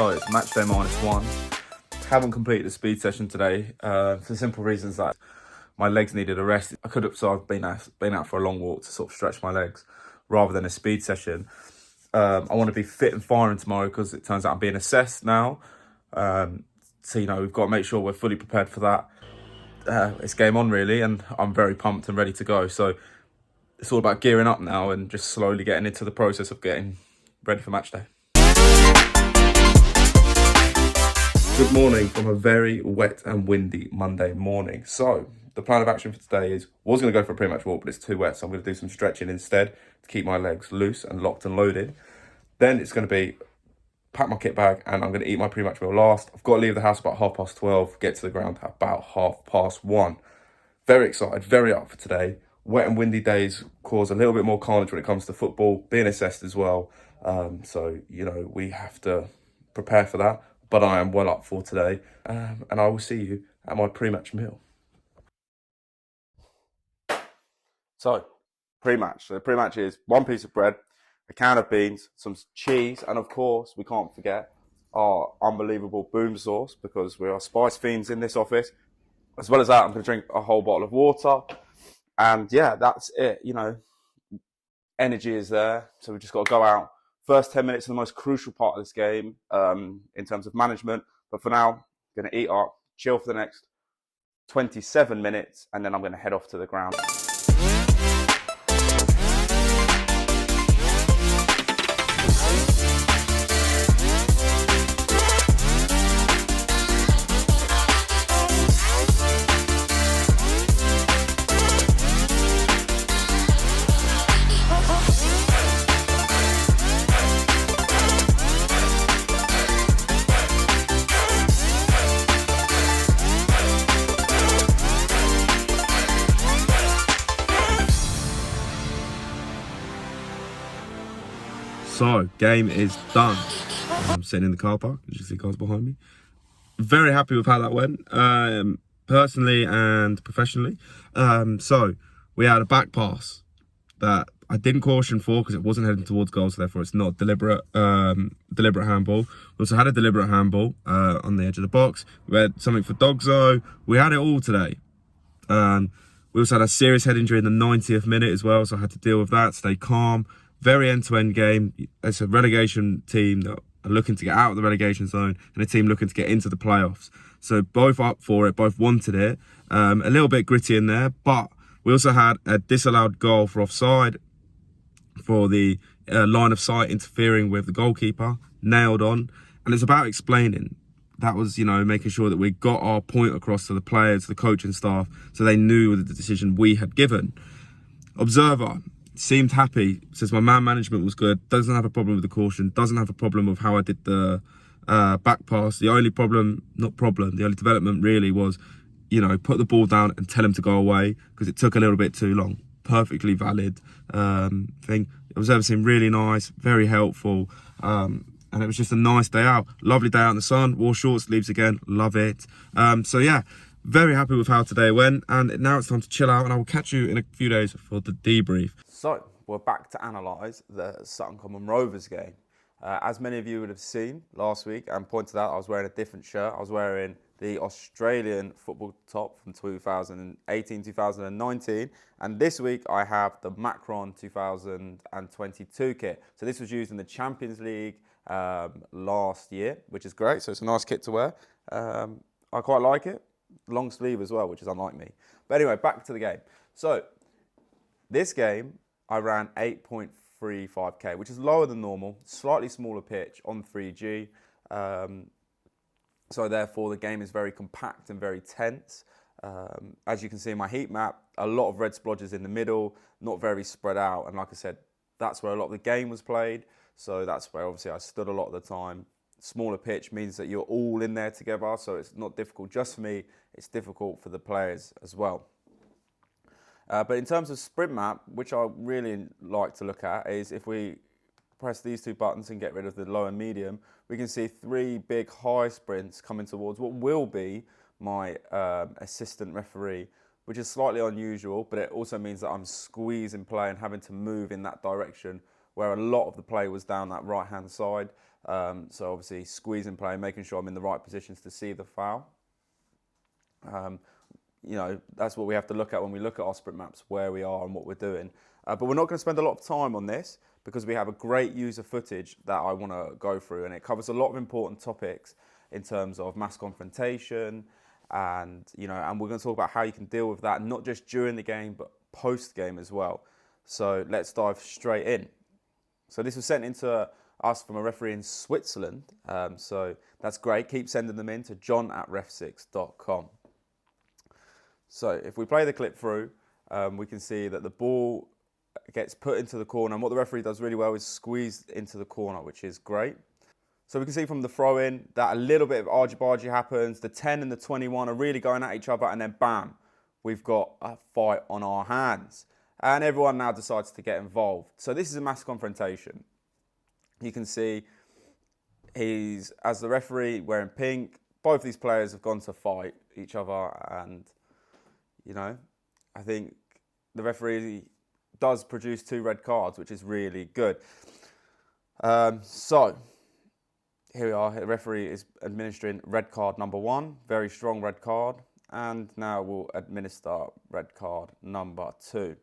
So it's match day -1. Haven't completed the speed session today for the simple reasons that my legs needed a rest. I've been out for a long walk to sort of stretch my legs rather than a speed session. I want to be fit and firing tomorrow because it turns out I'm being assessed now. So, we've got to make sure we're fully prepared for that. It's game on really, and I'm very pumped and ready to go. So it's all about gearing up now and just slowly getting into the process of getting ready for match day. Good morning from a very wet and windy Monday morning. So the plan of action for today was going to go for a pre-match walk, but it's too wet. So I'm going to do some stretching instead to keep my legs loose and locked and loaded. Then it's going to be pack my kit bag and I'm going to eat my pre-match meal last. I've got to leave the house about 12:30, get to the ground at about 1:30. Very excited, very up for today. Wet and windy days cause a little bit more carnage when it comes to football, being assessed as well. So, we have to prepare for that. But I am well up for today. And I will see you at my pre-match meal. So, pre-match. So the pre-match is 1 piece of bread, a can of beans, some cheese, and of course, we can't forget our unbelievable boom sauce because we are spice fiends in this office. As well as that, I'm going to drink a whole bottle of water. And yeah, that's it. Energy is there. So we've just got to go out. First 10 minutes are the most crucial part of this game in terms of management. But for now, I'm going to eat up, chill for the next 27 minutes, and then I'm going to head off to the ground. So, game is done. I'm sitting in the car park, as you see cars behind me. Very happy with how that went, personally and professionally. So, we had a back pass that I didn't caution for because it wasn't heading towards goal, so therefore it's not deliberate handball. We also had a deliberate handball on the edge of the box. We had something for Dogzo. We had it all today. We also had a serious head injury in the 90th minute as well, so I had to deal with that, stay calm. Very end-to-end game. It's a relegation team that are looking to get out of the relegation zone and a team looking to get into the playoffs. So both up for it, both wanted it. A little bit gritty in there, but we also had a disallowed goal for offside for the line of sight interfering with the goalkeeper, nailed on. And it's about explaining. That was, making sure that we got our point across to the players, the coaching staff, so they knew the decision we had given. Observer seemed happy, says my man management was good, doesn't have a problem with the caution, doesn't have a problem with how I did the back pass. The only the only development really was, put the ball down and tell him to go away because it took a little bit too long. Perfectly valid thing. Observer seemed really nice, very helpful, and it was just a nice day out. Lovely day out in the sun, wore short sleeves again, love it. So yeah, very happy with how today went, and now it's time to chill out, and I will catch you in a few days for the debrief. So, we're back to analyse the Sutton Common Rovers game. As many of you would have seen last week and pointed out, I was wearing a different shirt. I was wearing the Australian football top from 2018-2019, and this week I have the Macron 2022 kit. So this was used in the Champions League last year, which is great. So it's a nice kit to wear. I quite like it. Long sleeve as well, which is unlike me. But anyway, back to the game. So this game, I ran 8.35k, which is lower than normal, slightly smaller pitch on 3G. So therefore, the game is very compact and very tense. As you can see in my heat map, a lot of red splodges in the middle, not very spread out. And like I said, that's where a lot of the game was played. So that's where obviously I stood a lot of the time. Smaller pitch means that you're all in there together, so it's not difficult just for me, it's difficult for the players as well. But in terms of sprint map, which I really like to look at, is if we press these two buttons and get rid of the low and medium, we can see 3 big high sprints coming towards what will be my assistant referee, which is slightly unusual, but it also means that I'm squeezing play and having to move in that direction where a lot of the play was down that right-hand side. So obviously squeezing play, making sure I'm in the right positions to see the foul. That's what we have to look at when we look at our sprint maps, where we are and what we're doing. But we're not going to spend a lot of time on this because we have a great user footage that I want to go through, and it covers a lot of important topics in terms of mass confrontation, and and we're going to talk about how you can deal with that, not just during the game, but post game as well. So let's dive straight in. So this was sent into us from a referee in Switzerland. So that's great. Keep sending them in to john@refsix.com. So if we play the clip through, we can see that the ball gets put into the corner, and what the referee does really well is squeeze into the corner, which is great. So we can see from the throw-in that a little bit of argy-bargy happens. The 10 and the 21 are really going at each other, and then bam, we've got a fight on our hands. And everyone now decides to get involved. So this is a mass confrontation. You can see as the referee wearing pink, both these players have gone to fight each other, and I think the referee does produce 2 red cards, which is really good. So here we are. The referee is administering red card number 1, very strong red card, and now we'll administer red card number 2.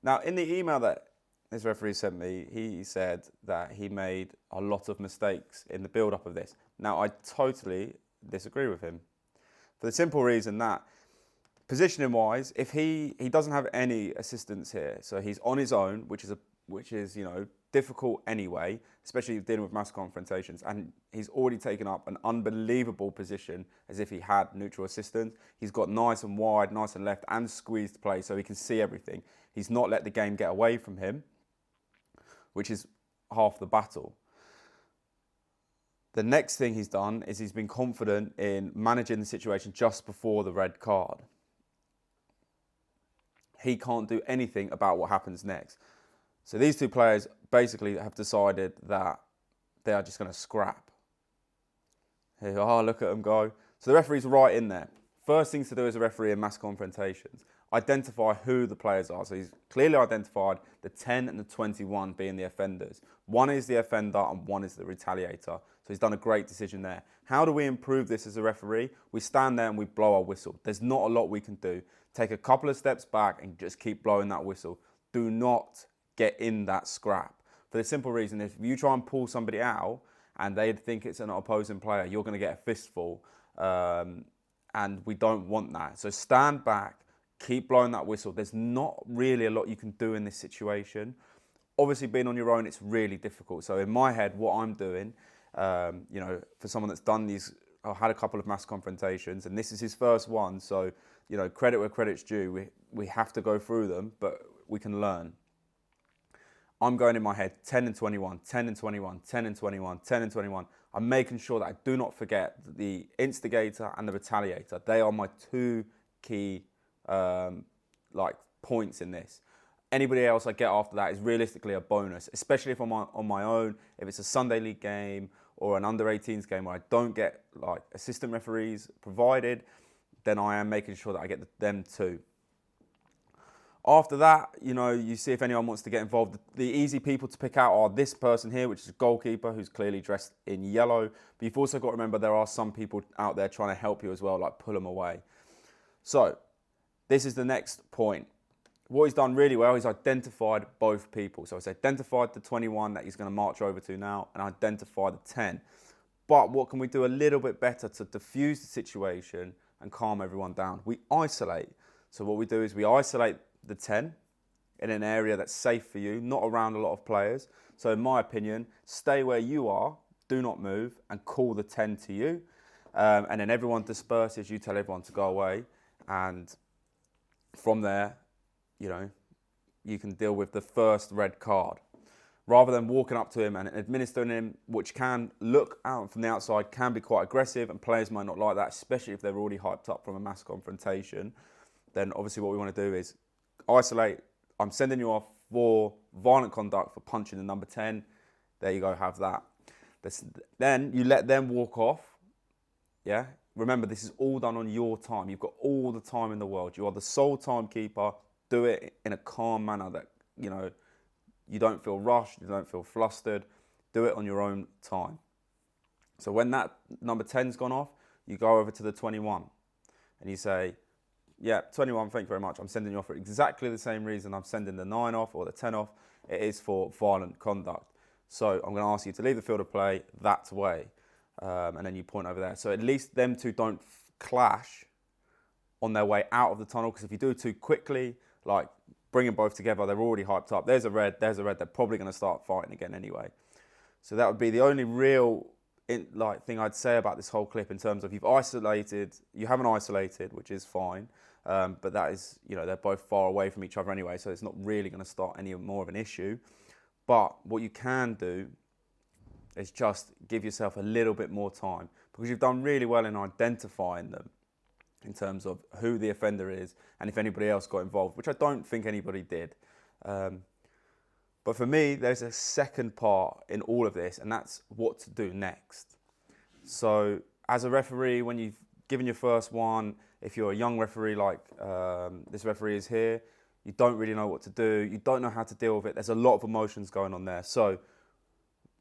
Now, in the email that this referee sent me, he said that he made a lot of mistakes in the build-up of this. Now, I totally disagree with him for the simple reason that positioning wise, if he doesn't have any assistance here, so he's on his own, which is difficult anyway, especially dealing with mass confrontations, and he's already taken up an unbelievable position as if he had neutral assistance. He's got nice and wide, nice and left, and squeezed play, so he can see everything. He's not let the game get away from him, which is half the battle. The next thing he's done is he's been confident in managing the situation just before the red card. He can't do anything about what happens next. So these 2 players basically have decided that they are just going to scrap. Here, look at them go. So the referee's right in there. First things to do as a referee in mass confrontations, identify who the players are. So he's clearly identified the 10 and the 21 being the offenders. One is the offender and one is the retaliator. So he's done a great decision there. How do we improve this as a referee? We stand there and we blow our whistle. There's not a lot we can do. Take a couple of steps back and just keep blowing that whistle. Do not get in that scrap. For the simple reason, if you try and pull somebody out and they think it's an opposing player, you're going to get a fistful. And we don't want that. So stand back, keep blowing that whistle. There's not really a lot you can do in this situation. Obviously, being on your own, it's really difficult. So in my head, what I'm doing, for someone that's done these, I've had a couple of mass confrontations, and this is his first one. So, credit where credit's due. We have to go through them, but we can learn. I'm going in my head 10 and 21, 10 and 21, 10 and 21, 10 and 21. I'm making sure that I do not forget the instigator and the retaliator. They are my 2 key points in this. Anybody else I get after that is realistically a bonus, especially if I'm on my own, if it's a Sunday league game or an under 18s game where I don't get assistant referees provided, then I am making sure that I get them too. After that, you see if anyone wants to get involved. The easy people to pick out are this person here, which is a goalkeeper who's clearly dressed in yellow. But you've also got to remember there are some people out there trying to help you as well, like pull them away. So this is the next point. What he's done really well, he's identified both people. So he's identified the 21 that he's going to march over to now and identified the 10. But what can we do a little bit better to diffuse the situation and calm everyone down? We isolate. So what we do is we isolate the 10 in an area that's safe for you, not around a lot of players. So in my opinion, stay where you are, do not move, and call the 10 to you. And then everyone disperses, you tell everyone to go away. And from there, you can deal with the first red card. Rather than walking up to him and administering him, which can look out from the outside, can be quite aggressive, and players might not like that, especially if they're already hyped up from a mass confrontation. Then obviously what we want to do is isolate. I'm sending you off for violent conduct for punching the number 10. There you go, have that. Then you let them walk off. Yeah. Remember, this is all done on your time. You've got all the time in the world. You are the sole timekeeper. Do it in a calm manner that, you don't feel rushed, you don't feel flustered. Do it on your own time. So when that number 10's gone off, you go over to the 21 and you say, yeah, 21, thank you very much. I'm sending you off for exactly the same reason I'm sending the 9 off or the 10 off. It is for violent conduct. So I'm going to ask you to leave the field of play that way. And then you point over there. So at least them two don't clash on their way out of the tunnel. Because if you do it too quickly, like bring them both together, they're already hyped up. There's a red, they're probably going to start fighting again anyway. So that would be the only real thing I'd say about this whole clip in terms of you haven't isolated, which is fine. But that is, they're both far away from each other anyway, so it's not really going to start any more of an issue. But what you can do is just give yourself a little bit more time, because you've done really well in identifying them in terms of who the offender is and if anybody else got involved, which I don't think anybody did. But for me, there's a second part in all of this, and that's what to do next. So as a referee, when you've given your first one, if you're a young referee like this referee is here, you don't really know what to do. You don't know how to deal with it. There's a lot of emotions going on there. So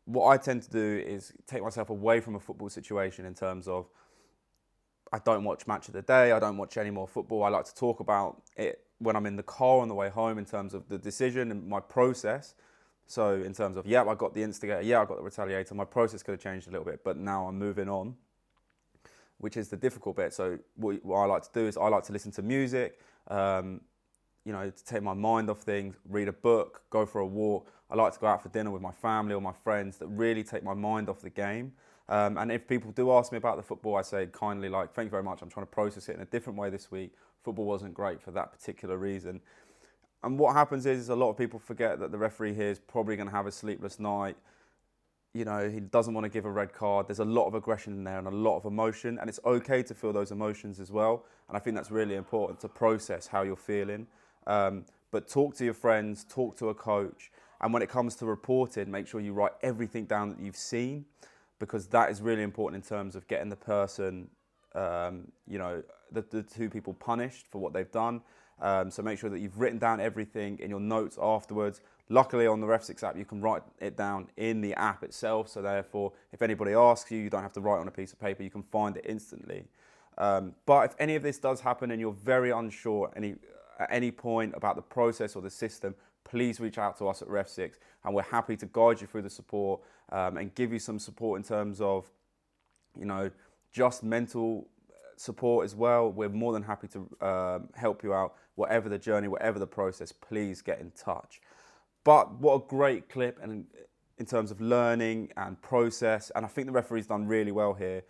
what I tend to do is take myself away from a football situation in terms of I don't watch Match of the Day. I don't watch any more football. I like to talk about it when I'm in the car on the way home in terms of the decision and my process. So in terms of, I got the instigator, I got the retaliator, my process could have changed a little bit, but now I'm moving on, which is the difficult bit. So what I like to do is I like to listen to music, to take my mind off things, read a book, go for a walk. I like to go out for dinner with my family or my friends that really take my mind off the game. And if people do ask me about the football, I say kindly, thank you very much. I'm trying to process it in a different way this week. Football wasn't great for that particular reason. And what happens is a lot of people forget that the referee here is probably going to have a sleepless night. He doesn't want to give a red card. There's a lot of aggression in there and a lot of emotion, and it's okay to feel those emotions as well. And I think that's really important to process how you're feeling. But talk to your friends, talk to a coach. And when it comes to reporting, make sure you write everything down that you've seen, because that is really important in terms of getting the person, the two people punished for what they've done. So make sure that you've written down everything in your notes afterwards. Luckily on the REFSIX app, you can write it down in the app itself. So therefore, if anybody asks you, you don't have to write on a piece of paper. You can find it instantly. But if any of this does happen and you're very unsure at any point about the process or the system, please reach out to us at REFSIX, and we're happy to guide you through the support and give you some support in terms of, just mental support as well. We're more than happy to help you out, whatever the journey, whatever the process. Please get in touch. But what a great clip, and in terms of learning and process, and I think the referee's done really well here.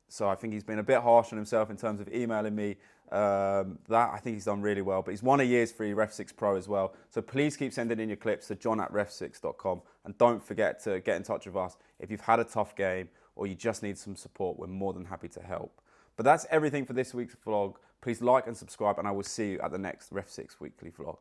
So I think he's been a bit harsh on himself in terms of emailing me. I think he's done really well, but he's won a year's free REFSIX Pro as well. So please keep sending in your clips to john@refsix.com, and don't forget to get in touch with us if you've had a tough game or you just need some support. We're more than happy to help. But that's everything for this week's vlog. Please like and subscribe, and I will see you at the next REFSIX weekly vlog.